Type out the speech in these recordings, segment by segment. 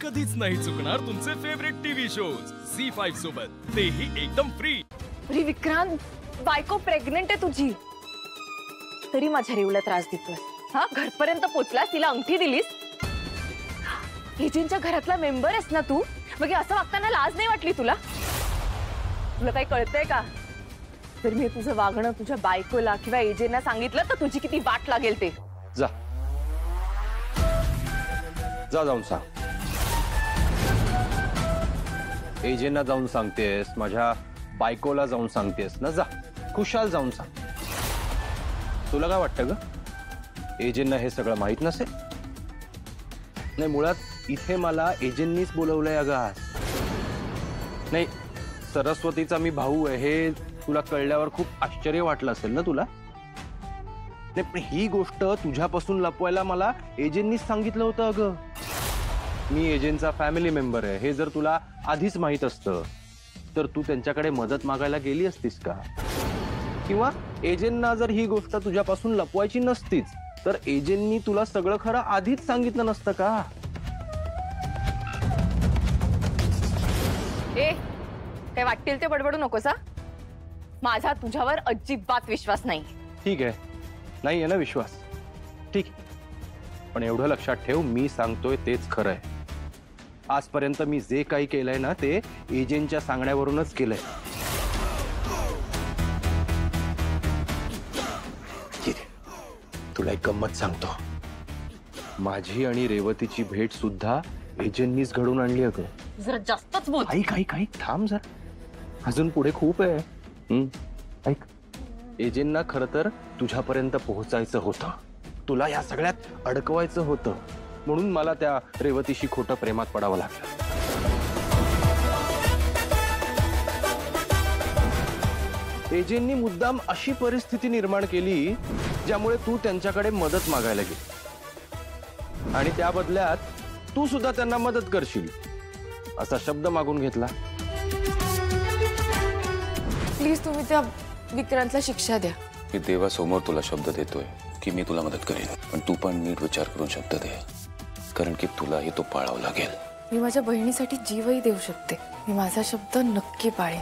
कधीच नाही चुकणार तुमचे फेवरेट टीव्ही शोज झी5 सोबत, तेही एकदम फ्री। अरे विक्रांत, बायको प्रेग्नेंट आहे तुझी, तरी माझ्या रेवला त्रास देतोस। हा, घरपर्यंत पोहोचलास, तिला अंगठी दिलीस। एजंटच्या घरातला मेंबर आहेस ना तू, मग असं वागताना लाज नाही वाटली तुला? तुला काही कळतंय का? जर मी तुझं वागणं तुझ्या बायकोला किंवा एजंटना सांगितलं तर तुझी किती वाट लागेल ते। जा जा जाऊन सांग। एजंटना जाऊन सांगतेस, माझ्या बायकोला जाऊन सांगतेस ना? जा खुशाल जाऊन सांग। तुला काय वाटतं ग, एजंटना हे सगळं माहित नसेल? नाही, मुळात इथे मला एजंटनीच बोलवलंय अगं आज। नाही, सरस्वतीचा मी भाऊ आहे हे तुला कळल्यावर खूप आश्चर्य वाटलं असेल ना तुला? नाही, पण ही गोष्ट तुझ्यापासून लपवायला मला एजंटनीच सांगितलं होतं अगं। मी एजंटचा फॅमिली मेंबर आहे हे जर तुला आधीच माहित असतं तर तू त्यांच्याकडे मदत मागायला गेली असतीस का? किंवा एजंटना जर ही गोष्ट तुझ्यापासून लपवायची नसतीच तर एजंटनी तुला सगळं खरं आधीच सांगितलं नसतं का? ए, काय वाटतील ते बडबडू नकोस हा। माझा तुझ्यावर अजिबात विश्वास नाही। ठीक आहे, नाही आहे ना विश्वास? ठीक, पण एवढं लक्षात ठेव, मी सांगतोय तेच खरं आहे। आजपर्यंत मी जे काही केलंय ना ते एजंटच्या सांगण्यावरूनच केलंय। तुला एक गंमत सांगतो, माझी आणि रेवतीची भेट सुद्धा एजंटनीच घडून आणली अगं। जरा जास्तच बोल। ऐक थांब जरा, अजून पुढे खूप आहे। ऐक, एजंटना खरं तर तुझ्यापर्यंत पोहोचायचं होतं, तुला या सगळ्यात अडकवायचं होतं, म्हणून मला त्या रेवतीशी खोटं प्रेमात पडावं लागलं। एजंटनी मुद्दाम अशी परिस्थिती निर्माण केली ज्यामुळे तू त्यांच्याकडे मदत मागायला गेली आणि त्या बदल्यात तू सुद्धा त्यांना मदत करशील असा शब्द मागून घेतला। प्लीज तुम्ही त्या विक्रांतला शिक्षा द्या। मी देवासमोर तुला शब्द देतोय की मी तुला मदत करेन, पण तू पण नीट विचार करून शब्द दे, कारण की तुलाही तो पाळावा लागेल। मी माझ्या बहिणीसाठी जीवही देऊ शकते, मी माझा शब्द नक्की पाळेन।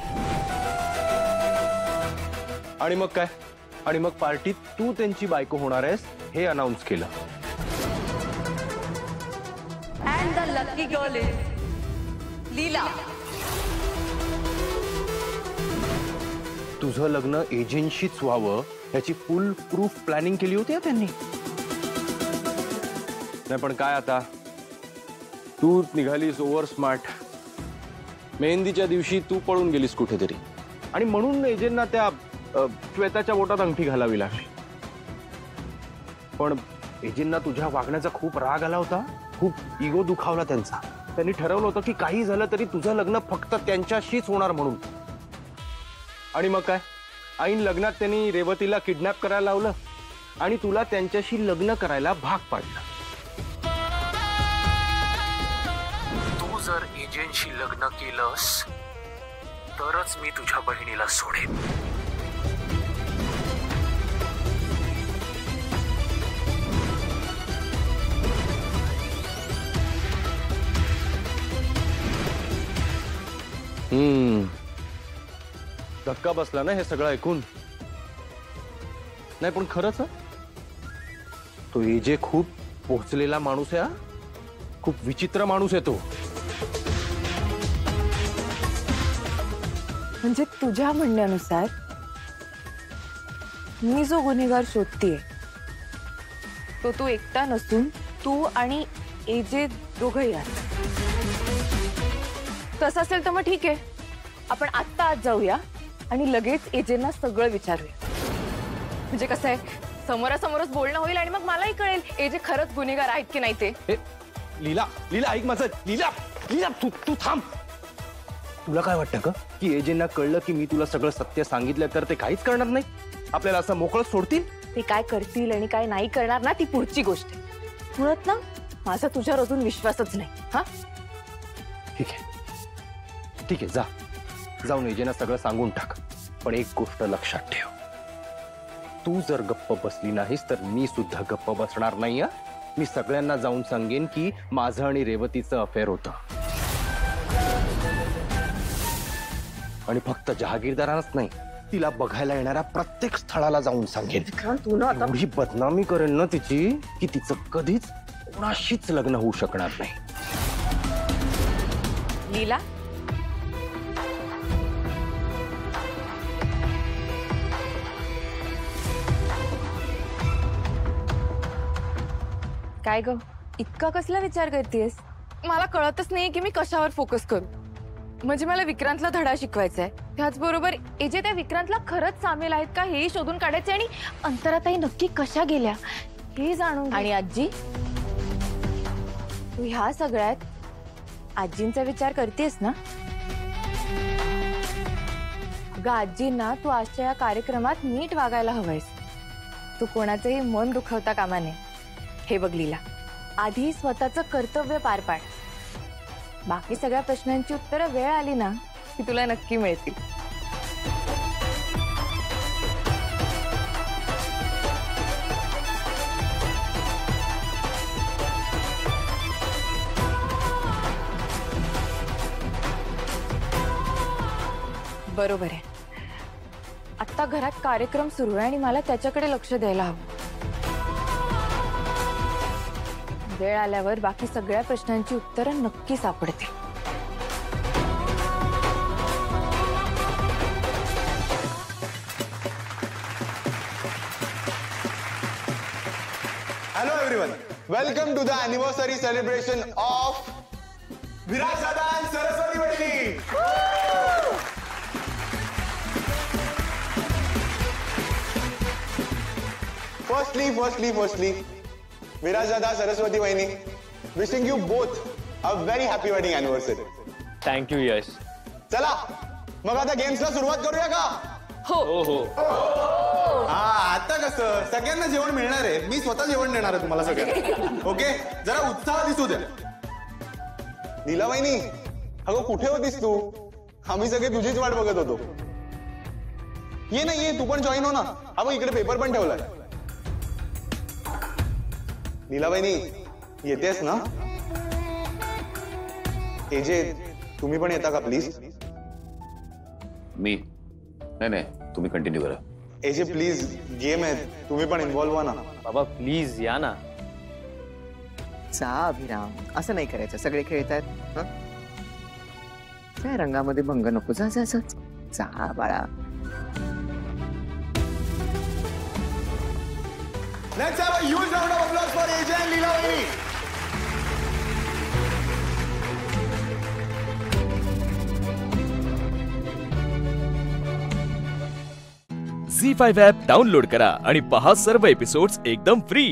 आणि मग काय? आणि मग पार्टीत तू त्यांची बायको होणार आहेस हे अनाउन्स केलं। And the lucky girl is लीला। तुझं लग्न एजंटशीच व्हावं याची फुल प्रूफ प्लॅनिंग केली होती त्यांनी। नाही पण काय आता, तू निघालीस ओव्हर स्मार्ट। मेहंदीच्या दिवशी तू पळून गेलीस कुठेतरी आणि म्हणून एजंटना त्या श्वेताच्या बोटात अंगठी घालावी लागली। पण एजंटना तुझ्या वागण्याचा खूप राग आला होता, खूप इगो दुखावला त्यांचा। त्यांनी ठरवलं होतं की काही झालं तरी तुझं लग्न फक्त त्यांच्याशीच होणार म्हणून। आणि मग काय, ऐन लग्नात त्यांनी रेवतीला किडनॅप करायला लावलं आणि तुला त्यांच्याशी लग्न करायला भाग पाडलं। तू जर एजंटशी लग्न केलंस तरच मी तुझ्या बहिणीला सोडेन। धक्का बसला ना हे सगळं ऐकून? नाही पण खरंच तो एजे खूप पोहोचलेला माणूस आहे, खूप विचित्र माणूस आहे तो। म्हणजे तुझ्या म्हणण्यानुसार मी जो गुन्हेगार शोधतीये तो तू एकटा नसून तू आणि एजे दोघंही आहात। तसं असेल तर मग ठीक आहे, आपण आत्ता आज जाऊया आणि लगेच एजेंना सगळं विचारूया। म्हणजे कसं आहे, समोरासमोरच बोलणं होईल आणि मग मलाही कळेल एजे खरंच गुन्हेगार आहेत की नाही ते। लीला लीला ऐक माझं, लीला लीला तू थांब। तुला काय वाटतं का की एजेंना कळलं की मी तुला सगळं सत्य सांगितलं तर ते काहीच करणार नाही, आपल्याला असं मोकळं सोडतील? ते काय करतील आणि काय नाही करणार ना ती पुढची गोष्ट आहे। मुळात ना माझा तुझ्यावर अजून विश्वासच नाही। हा ठीक आहे, जाऊन एजेंना सगळं सांगून टाक, पण एक गोष्ट लक्षात ठेव, तू जर गप्प बसली नाहीस तर मी सुद्धा गप्प बसणार नाही। मी सगळ्यांना जाऊन सांगेन की माझं आणि रेवतीचं अफेअर होतं. आणि फक्त जहागीरदारांनाच नाही, तिला बघायला येणाऱ्या प्रत्येक स्थळाला जाऊन सांगेन. तू ना आता एवढी बदनामी करेन ना तिची की तिचं कधीच कोणाशीच लग्न होऊ शकणार नाही. लीला, काय ग, इतका कसला विचार करतेस? मला कळतच नाही की मी कशावर फोकस करू. म्हणजे मला विक्रांतला धडा शिकवायचा आहे, त्याचबरोबर एजे त्या विक्रांतला खरंच सामील आहेत का हेही शोधून काढायचे, आणि अंतराताई नक्की कशा गेल्या हे जाणून. आणि आजी, तू ह्या सगळ्यात आजींचा विचार करतेस ना? अगं आजींना तू आजच्या या कार्यक्रमात नीट वागायला हवंयस. तू कोणाचंही मन दुखवता कामा नये. हे बघ लीला, आधी स्वतःचं कर्तव्य पार पाड. बाकी सगळ्या प्रश्नांची उत्तरं वेळ आली ना की तुला नक्की मिळतील. बरोबर आहे. आता घरात कार्यक्रम सुरू आहे आणि मला त्याच्याकडे लक्ष द्यायला हवं. वेळ आल्यावर बाकी सगळ्या प्रश्नांची उत्तरं नक्की सापडतील. Hello everyone, welcome to the anniversary celebration of Viraj दादा and सरस्वती वहिनी. Firstly, विराज दादा, सरस्वती वहिनी, wishing you both a very happy wedding anniversary. Thank you Yash. चला मग आता गेम्सला सुरुवात करूया का? हो. हा, आता कसं सगळ्यांना जेवण मिळणार आहे. मी स्वतः जेवण देणार आहे तुम्हाला सगळ्यांना. ओके, जरा उत्साह दिसू द्या. लीला वहिनी, अगं कुठे होतीस तू? आम्ही सगळे तुझीच वाट बघत होतो. ये ना, ये तू पण जॉईन हो ना. हा, मग इकडे पेपर पण ठेवलाय. लीला वहिनी, येतेस ना? एजे, तुम्ही पण येता का प्लीज? मी नाही, तुम्ही कंटिन्यू करा. एजे प्लीज, गेम आहे, तुम्ही पण इन्व्हॉल्व व्हा ना. बाबा प्लीज या ना. चा अभिराम, असं नाही करायचं. सगळे खेळतात. त्या रंगामध्ये भंग नको. जा जा जा, जा बाळा. Let's have a huge round of applause for AJ and Leela Vaini. Zee five app download करा आणि पहा सर्व एपिसोड्स एकदम फ्री.